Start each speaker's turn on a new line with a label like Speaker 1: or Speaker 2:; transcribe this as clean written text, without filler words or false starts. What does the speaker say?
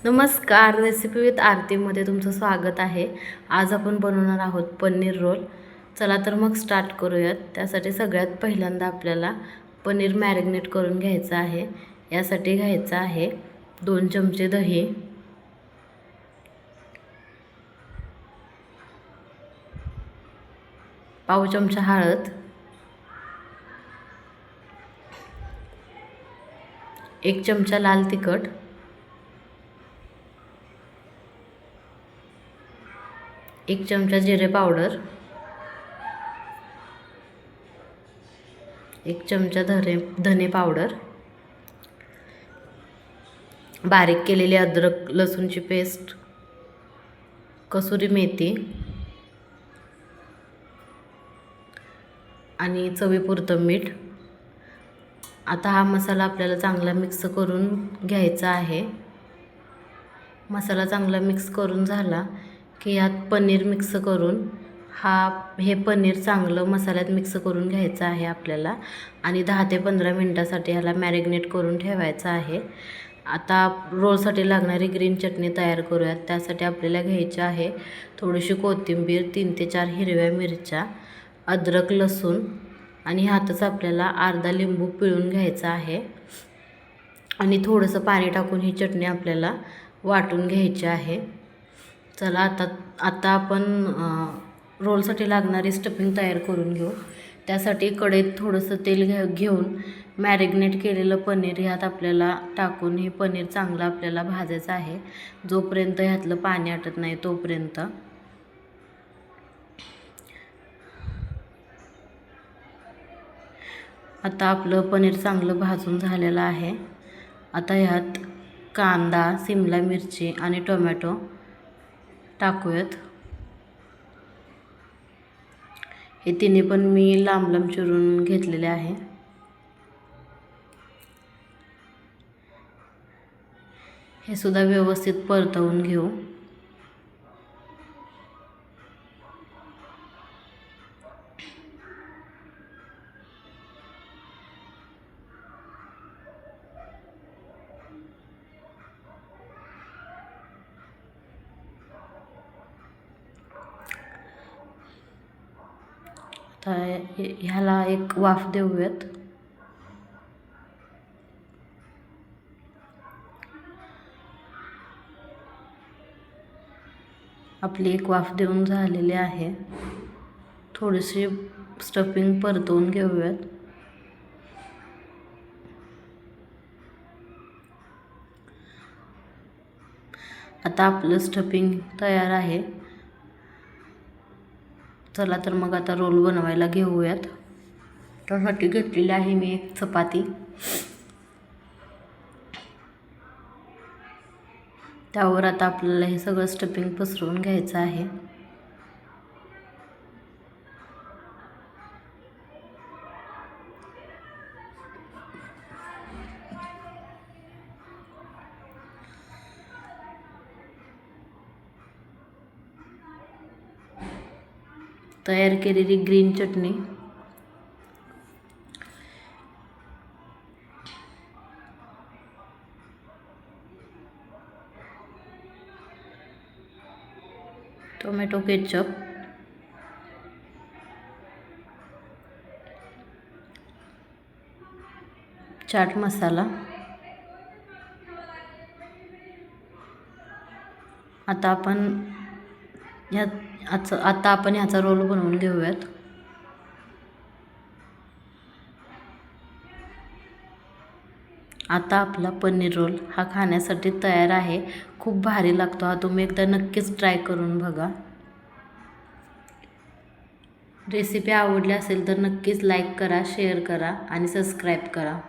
Speaker 1: नमस्कार, recipe with आरतीमध्ये तुमचं स्वागत आहे। आज आपण बनवणार आहोत पनीर रोल। चला तर मग स्टार्ट करूयात। त्यासाठी सगळ्यात पहिल्यांदा आपल्याला पनीर मॅरिनेट करून घ्यायचं आहे। यासाठी घ्यायचं आहे 2 चमचे दही, 1/2 चमचा हळद, 1 चमचा लाल तिखट, 1 चमचा जिरे पावडर, 1 चमचा धने पावडर, बारीक केलेली अद्रक लसूणची पेस्ट, कसुरी मेथी आणि चवीपुरतं मीठ। आता हा मसाला आपल्याला चांगला मिक्स करून घ्यायचा आहे। मसाला चांगला मिक्स करून झाला की यात पनीर मिक्स करून हे पनीर चांगलं मसाल्यात मिक्स करून घ्यायचं आहे आपल्याला आणि 10 ते 15 मिनिटासाठी ह्याला मॅरिनेट करून ठेवायचं आहे। आता रोलसाठी लागणारी ग्रीन चटणी तयार करूयात। त्यासाठी आपल्याला घ्यायची आहे थोडीशी कोथिंबीर, 3 ते 4 हिरव्या मिरच्या, अद्रक लसूण आणि ह्यातच आपल्याला अर्धा लिंबू पिळून घ्यायचा आहे आणि थोडंसं पाणी टाकून ही चटणी आपल्याला वाटून घ्यायची आहे। चला आता आपण रोलसाठी लागणारी स्टफिंग तयार करून घेऊ। त्यासाठी कढईत थोडंसं तेल घेऊन मॅरिनेट केलेलं पनीर ह्यात आपल्याला टाकून हे पनीर चांगलं आपल्याला भाजायचं आहे जोपर्यंत ह्यातलं पाणी आटत नाही तोपर्यंत। आता आपलं पनीर चांगलं भाजून झालेलं आहे। आता ह्यात कांदा, शिमला मिरची आणि टोमॅटो टाकूयात। हे तिन्ही पण मी लांब लांब चिरून घेतलेले आहे। हे सुद्धा व्यवस्थित परतवून घेऊ। आता ह्याला एक वाफ देऊयात। आपली एक वाफ देऊन झालेली आहे। थोडीशी स्टफिंग परतवून घेऊयात। आता आपलं स्टफिंग तयार आहे। चला तर मग आता रोल बनवायला घेऊयात। त्यासाठी घेतलेली आहे मी एक चपाती। त्यावर आता आपल्याला हे सगळं स्टफिंग पसरवून घ्यायचं आहे। तयार केलेली ग्रीन चटणी टोमॅटो केचप, चाट मसाला। आता आपण ह्याचा रोल बनवून घेऊयात। आता आपला पनीर रोल हा खाण्यासाठी तयार आहे। खूप भारी लागतो हा, तुम्ही एकदा नक्कीच ट्राय करून बघा। रेसिपी आवडली असेल तर नक्कीच लाईक करा, शेअर करा आणि सबस्क्राईब करा।